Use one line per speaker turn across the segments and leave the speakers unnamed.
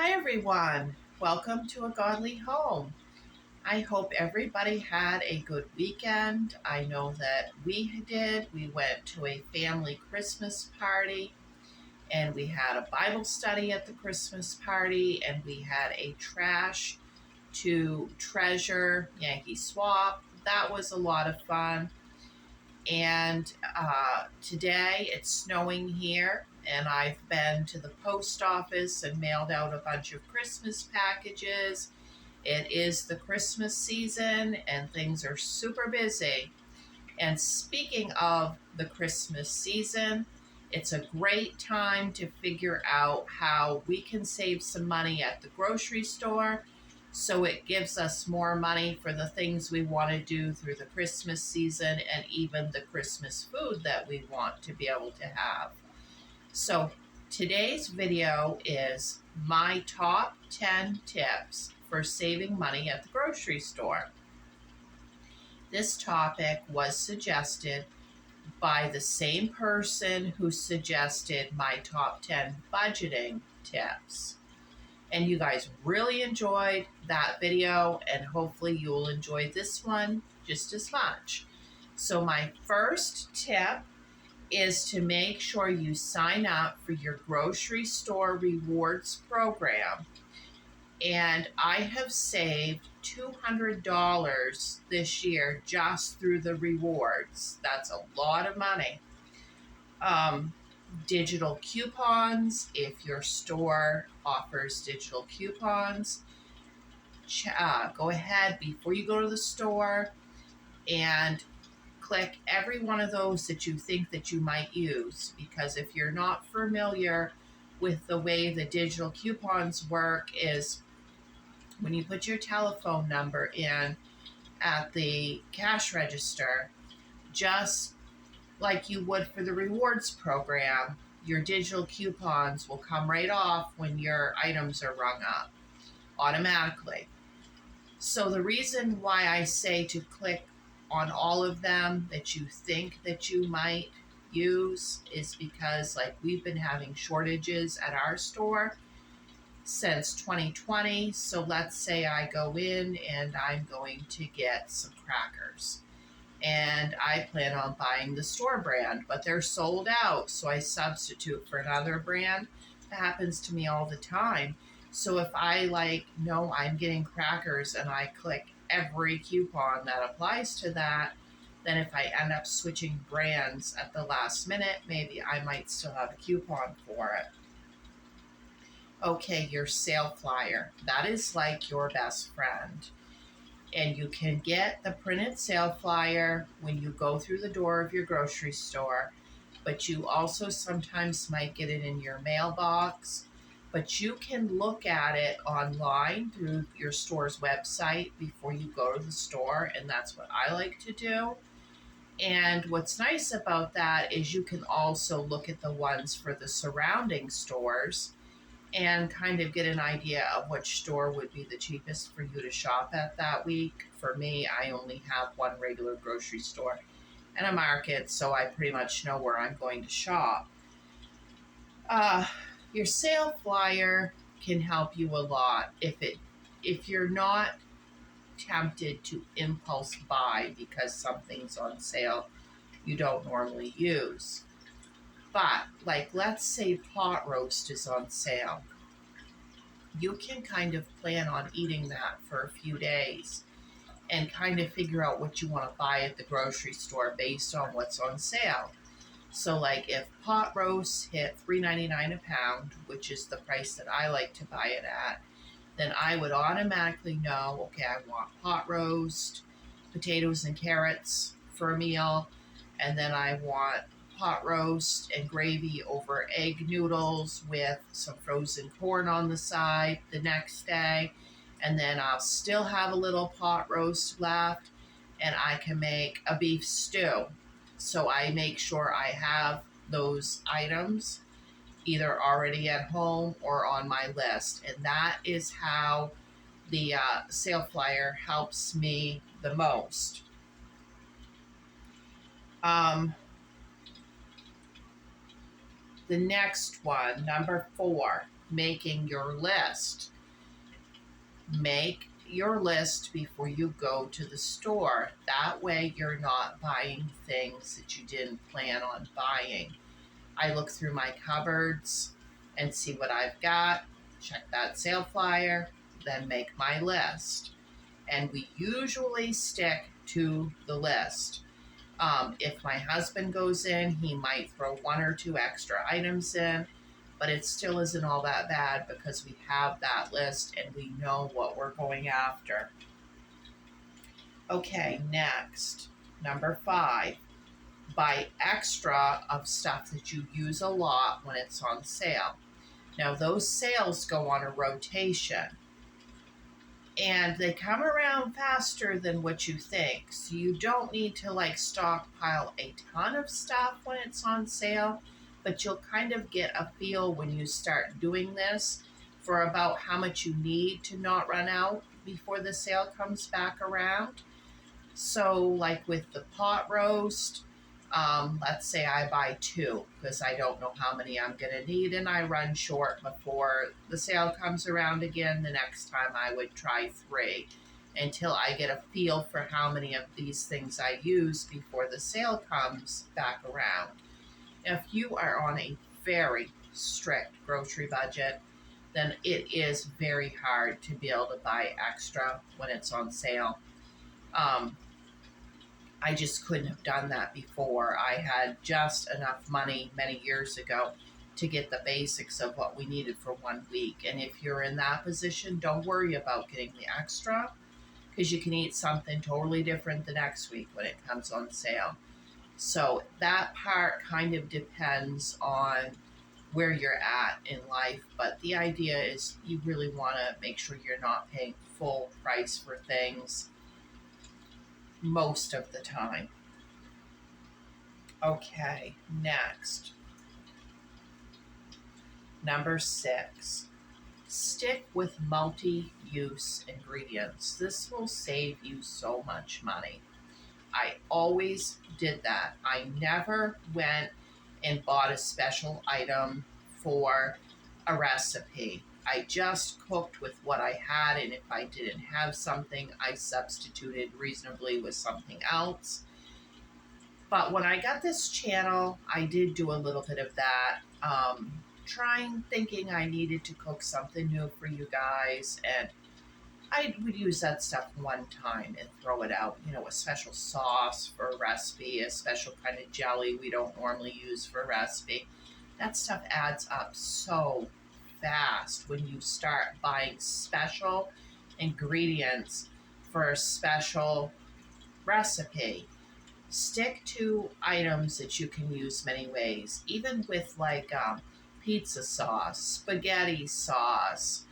Hi everyone, welcome to A Godly Home. I hope everybody had a good weekend. I know that we did. We went to a family Christmas party and we had a Bible study at the Christmas party and we had a trash to treasure Yankee swap. That was a lot of fun. And today it's snowing here, and I've been to the post office and mailed out a bunch of Christmas packages. It is the Christmas season, and things are super busy. And speaking of the Christmas season, it's a great time to figure out how we can save some money at the grocery store so it gives us more money for the things we want to do through the Christmas season and even the Christmas food that we want to be able to have. So today's video is my top 10 tips for saving money at the grocery store. This topic was suggested by the same person who suggested my top 10 budgeting tips. And you guys really enjoyed that video, and hopefully you'll enjoy this one just as much. So my first tip is to make sure you sign up for your grocery store rewards program. And I have saved $200 this year just through the rewards. That's a lot of money. Digital coupons, if your store offers digital coupons, go ahead before you go to the store and click every one of those that you think that you might use, because if you're not familiar with the way the digital coupons work, is when you put your telephone number in at the cash register, just like you would for the rewards program, your digital coupons will come right off when your items are rung up automatically. So the reason why I say to click on all of them that you think that you might use is because, like, we've been having shortages at our store since 2020. So let's say I go in and I'm going to get some crackers, and I plan on buying the store brand, but they're sold out, so I substitute for another brand. That happens to me all the time. So if I know I'm getting crackers and I click every coupon that applies to that, then if I end up switching brands at the last minute, maybe I might still have a coupon for it. Okay, your sale flyer. That is like your best friend. And you can get the printed sale flyer when you go through the door of your grocery store, but you also sometimes might get it in your mailbox. But you can look at it online through your store's website before you go to the store, and that's what I like to do. And what's nice about that is you can also look at the ones for the surrounding stores and kind of get an idea of which store would be the cheapest for you to shop at that week. For me, I only have one regular grocery store and a market, so I pretty much know where I'm going to shop. Your sale flyer can help you a lot if you're not tempted to impulse buy because something's on sale you don't normally use. But, let's say pot roast is on sale. You can kind of plan on eating that for a few days and kind of figure out what you want to buy at the grocery store based on what's on sale. So, if pot roast hit $3.99 a pound, which is the price that I like to buy it at, then I would automatically know, okay, I want pot roast, potatoes and carrots for a meal, and then I want pot roast and gravy over egg noodles with some frozen corn on the side the next day. And then I'll still have a little pot roast left, and I can make a beef stew. So I make sure I have those items either already at home or on my list. And that is how the sale flyer helps me the most. The next one, number 4, making your list. Make your list before you go to the store. That way you're not buying things that you didn't plan on buying. I look through my cupboards and see what I've got, check that sale flyer, then make my list. And we usually stick to the list. If my husband goes in, he might throw 1 or 2 extra items in, but it still isn't all that bad because we have that list and we know what we're going after. Okay, next, number 5, buy extra of stuff that you use a lot when it's on sale. Now, those sales go on a rotation and they come around faster than what you think. So you don't need to like stockpile a ton of stuff when it's on sale, but you'll kind of get a feel when you start doing this for about how much you need to not run out before the sale comes back around. So like with the pot roast, let's say I buy 2 because I don't know how many I'm going to need and I run short before the sale comes around again. The next time I would try 3 until I get a feel for how many of these things I use before the sale comes back around. Now, if you are on a very strict grocery budget, then it is very hard to be able to buy extra when it's on sale. I just couldn't have done that before. I had just enough money many years ago to get the basics of what we needed for 1 week. And if you're in that position, don't worry about getting the extra because you can eat something totally different the next week when it comes on sale. So that part kind of depends on where you're at in life. But the idea is you really want to make sure you're not paying full price for things most of the time. Okay, next. Number 6, stick with multi-use ingredients. This will save you so much money. I always did that. I never went and bought a special item for a recipe. I just cooked with what I had, and if I didn't have something, I substituted reasonably with something else. But when I got this channel, I did do a little bit of that, thinking I needed to cook something new for you guys, and I would use that stuff one time and throw it out. You know, a special sauce for a recipe, a special kind of jelly we don't normally use for a recipe. That stuff adds up so fast when you start buying special ingredients for a special recipe. Stick to items that you can use many ways, even with like pizza sauce, spaghetti sauce,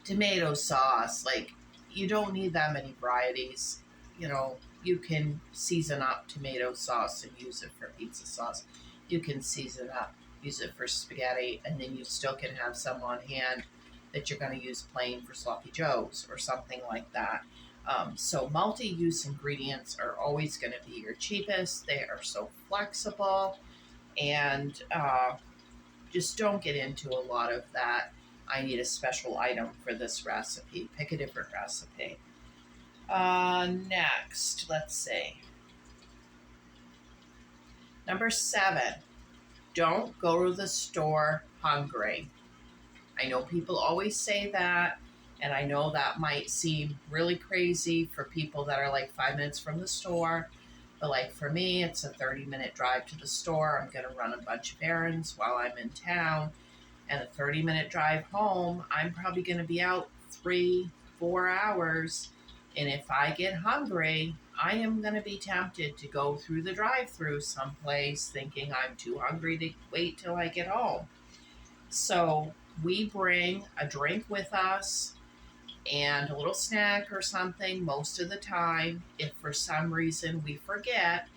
tomato sauce. Like, you don't need that many varieties. You know, you can season up tomato sauce and use it for pizza sauce. You can season up, use it for spaghetti, and then you still can have some on hand that you're going to use plain for sloppy joes or something like that. So multi-use ingredients are always going to be your cheapest. They are so flexible, and just don't get into a lot of that. I need a special item for this recipe. Pick a different recipe. Next, let's see. Number 7, don't go to the store hungry. I know people always say that, and I know that might seem really crazy for people that are like 5 minutes from the store. But like for me, it's a 30-minute drive to the store. I'm going to run a bunch of errands while I'm in town. And a 30-minute drive home, I'm probably going to be out 3-4 hours. And if I get hungry, I am going to be tempted to go through the drive-thru someplace thinking I'm too hungry to wait till I get home. So we bring a drink with us and a little snack or something most of the time. If for some reason we forget,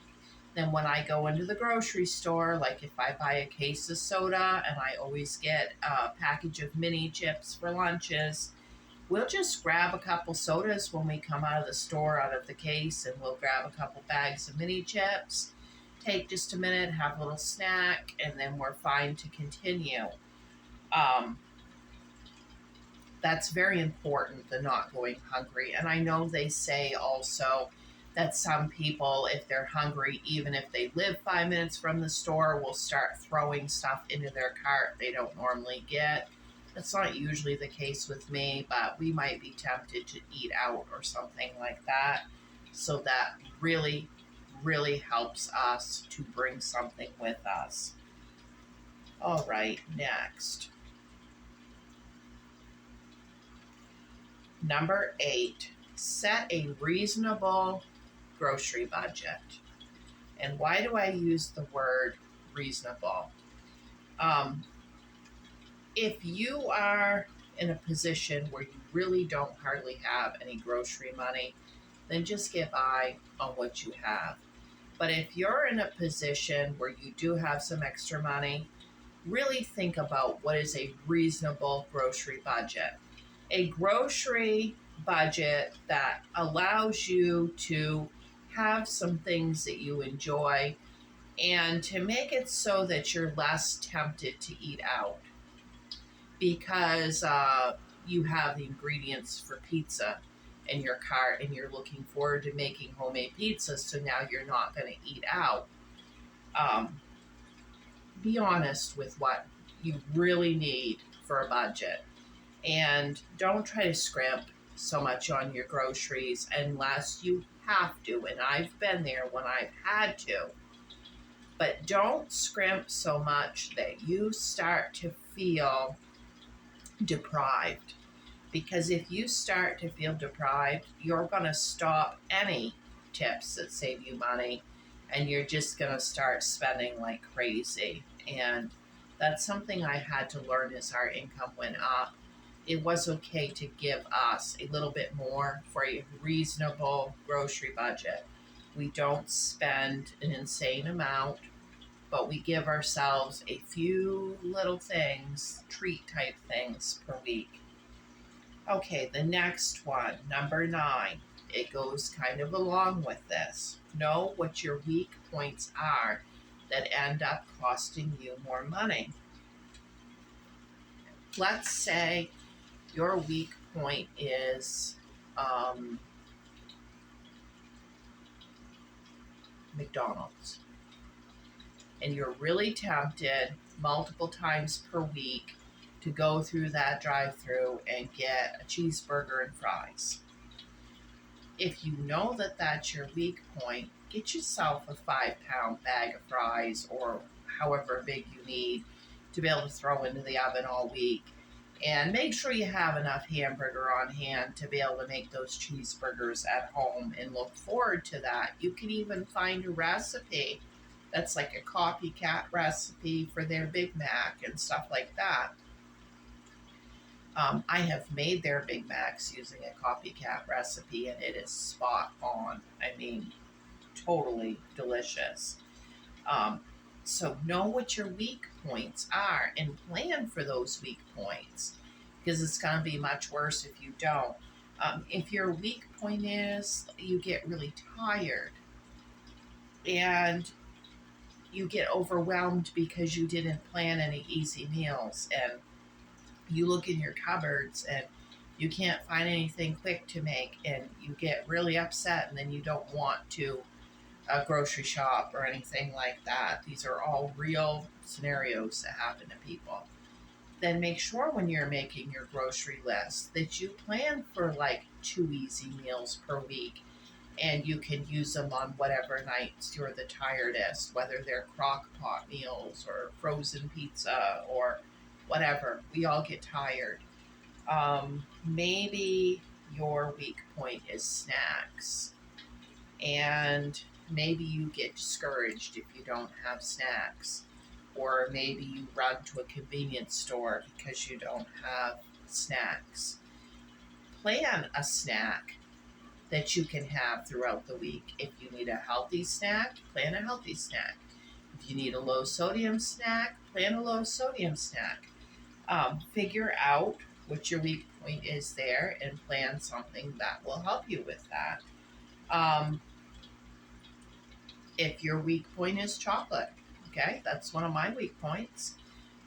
then when I go into the grocery store, like if I buy a case of soda and I always get a package of mini chips for lunches, we'll just grab a couple sodas when we come out of the store, out of the case, and we'll grab a couple bags of mini chips take just a minute, have a little snack, and then we're fine to continue. Um, that's very important, the not going hungry. And I know they say also that some people, if they're hungry, even if they live 5 minutes from the store, will start throwing stuff into their cart they don't normally get. That's not usually the case with me, but we might be tempted to eat out or something like that. So that really, really helps us to bring something with us. All right, next. Number 8, set a reasonable grocery budget. And why do I use the word reasonable? Um, if you are in a position where you really don't hardly have any grocery money, then just get by on what you have. But if you're in a position where you do have some extra money, really think about what is a reasonable grocery budget. A grocery budget that allows you to have some things that you enjoy and to make it so that you're less tempted to eat out because you have the ingredients for pizza in your cart and you're looking forward to making homemade pizza, so now you're not going to eat out. Um, be honest with what you really need for a budget. And don't try to scrimp so much on your groceries unless you have to. And I've been there when I've had to. But don't scrimp so much that you start to feel deprived. Because if you start to feel deprived, you're going to stop any tips that save you money and you're just going to start spending like crazy. And that's something I had to learn as our income went up. It was okay to give us a little bit more for a reasonable grocery budget. We don't spend an insane amount, but we give ourselves a few little things, treat type things per week. Okay, the next one, number 9, it goes kind of along with this. Know what your weak points are that end up costing you more money. Let's say your weak point is McDonald's, and you're really tempted multiple times per week to go through that drive-through and get a cheeseburger and fries. If you know that that's your weak point, get yourself a 5-pound bag of fries or however big you need to be able to throw into the oven all week. And make sure you have enough hamburger on hand to be able to make those cheeseburgers at home and look forward to that. You can even find a recipe that's like a copycat recipe for their Big Mac and stuff like that. I have made their Big Macs using a copycat recipe, and it is spot on. I mean, totally delicious. So know what your weak points are and plan for those weak points, because it's going to be much worse if you don't. If your weak point is you get really tired and you get overwhelmed because you didn't plan any easy meals, and you look in your cupboards and you can't find anything quick to make, and you get really upset, and then you don't want to grocery shop or anything like that. These are all real scenarios that happen to people. Then make sure when you're making your grocery list that you plan for like 2 easy meals per week, and you can use them on whatever nights you're the tiredest, whether they're crock pot meals or frozen pizza or whatever. We all get tired. Maybe your weak point is snacks, and maybe you get discouraged if you don't have snacks, or maybe you run to a convenience store because you don't have snacks. Plan a snack that you can have throughout the week. If you need a healthy snack, plan a healthy snack. If you need a low sodium snack, plan a low sodium snack. Figure out what your weak point is there and plan something that will help you with that. If your weak point is chocolate, okay, that's one of my weak points.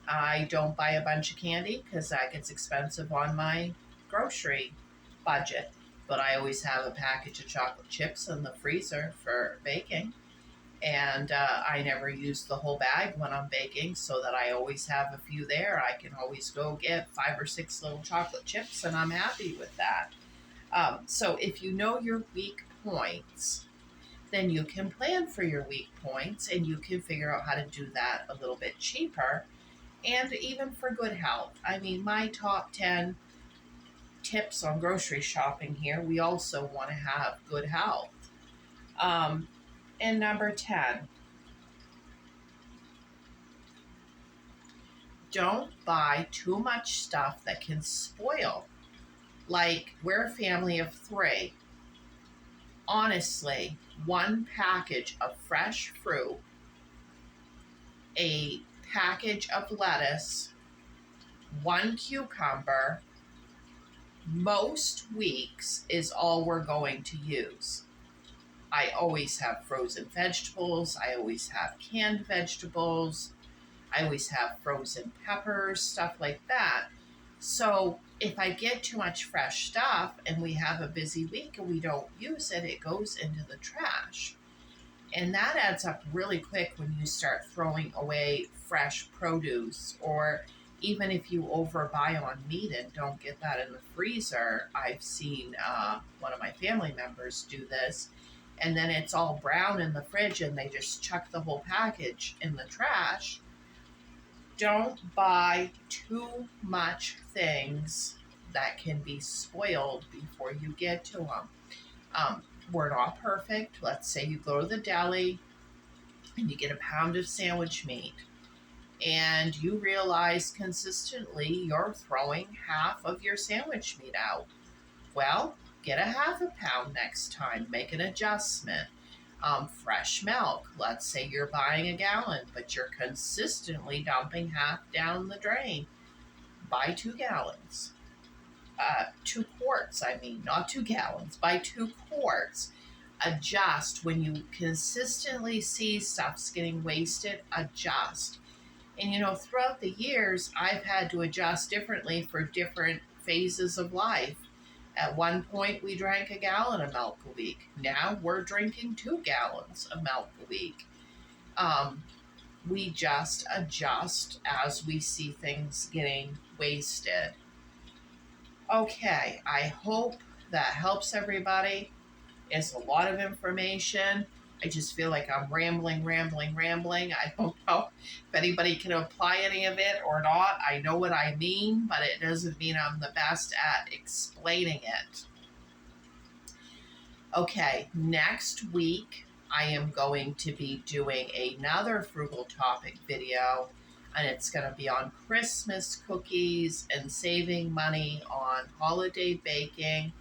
I don't buy a bunch of candy because that gets expensive on my grocery budget. But I always have a package of chocolate chips in the freezer for baking. And I never use the whole bag when I'm baking, so that I always have a few there. I can always go get 5 or 6 little chocolate chips, and I'm happy with that. So if you know your weak points, then you can plan for your weak points and you can figure out how to do that a little bit cheaper and even for good health. I mean, my top 10 tips on grocery shopping here, we also want to have good health. And number 10, don't buy too much stuff that can spoil. Like, we're a family of 3. Honestly, one package of fresh fruit, a package of lettuce, 1 cucumber, most weeks is all we're going to use. I always have frozen vegetables. I always have canned vegetables. I always have frozen peppers, stuff like that. So if I get too much fresh stuff and we have a busy week and we don't use it, it goes into the trash. And that adds up really quick when you start throwing away fresh produce, or even if you overbuy on meat and don't get that in the freezer. I've seen one of my family members do this, and then it's all brown in the fridge and they just chuck the whole package in the trash. Don't buy too much things that can be spoiled before you get to them. We're not perfect. Let's say you go to the deli and you get a pound of sandwich meat and you realize consistently you're throwing half of your sandwich meat out. Well, get a half a pound next time. Make an adjustment. Fresh milk. Let's say you're buying a gallon, but you're consistently dumping half down the drain. Buy 2 gallons. 2 quarts, I mean, not 2 gallons. Buy 2 quarts. Adjust. When you consistently see stuff's getting wasted, adjust. And throughout the years, I've had to adjust differently for different phases of life. At one point, we drank a gallon of milk a week. Now we're drinking 2 gallons of milk a week. We just adjust as we see things getting wasted. Okay, I hope that helps everybody. It's a lot of information. I just feel like I'm rambling. I don't know if anybody can apply any of it or not. I know what I mean, but it doesn't mean I'm the best at explaining it. Okay, next week I am going to be doing another frugal topic video, and it's going to be on Christmas cookies and saving money on holiday baking.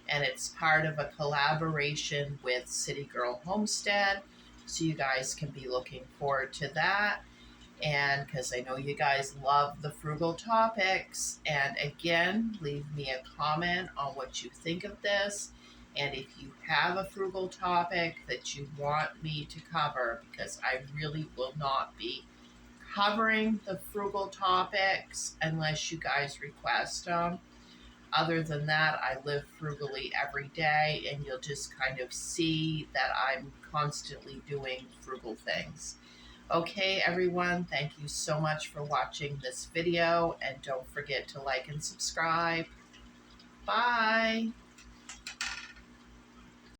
And it's part of a collaboration with City Girl Homestead. So you guys can be looking forward to that. And because I know you guys love the frugal topics. And again, leave me a comment on what you think of this. And if you have a frugal topic that you want me to cover, because I really will not be covering the frugal topics unless you guys request them. Other than that, I live frugally every day, and you'll just kind of see that I'm constantly doing frugal things. Okay, everyone, thank you so much for watching this video, and don't forget to like and subscribe. Bye!